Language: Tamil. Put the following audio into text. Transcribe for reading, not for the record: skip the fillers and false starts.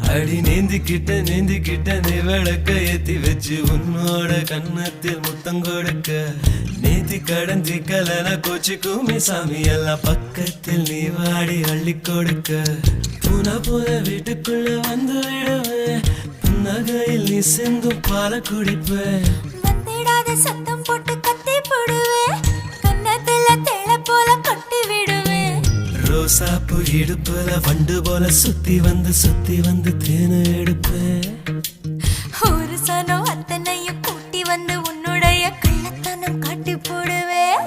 அடி நீந்திக்கிட்ட நீ விளக்க ஏத்தி வச்சு உன்னோட கன்னத்தில் முத்தம் கொடுக்க நீதி கடந்தி கலன கோச்சிக்குமே சாமி எல்லாம் பக்கத்தில் நீ வாடி அள்ளி கொடுக்க பூனா போல வீட்டுக்குள்ள வந்து விடுவேன் புன்னகையில் நீ செங்கும் பால குடிப்பேன் வந்திடாத சத்தம் போட்டு கத்தி போடுவேன் கன்னத்துல தேள போல கொட்டி விடுவேன் ரோசாப்பு இடுப்புல வண்டு போல சுத்தி வந்து தேனை எடுப்பேன் ஒரு சனம் அத்தனையும் கூட்டி வந்து உன்னுடைய கள்ளத்தனம் காட்டி போடுவேன்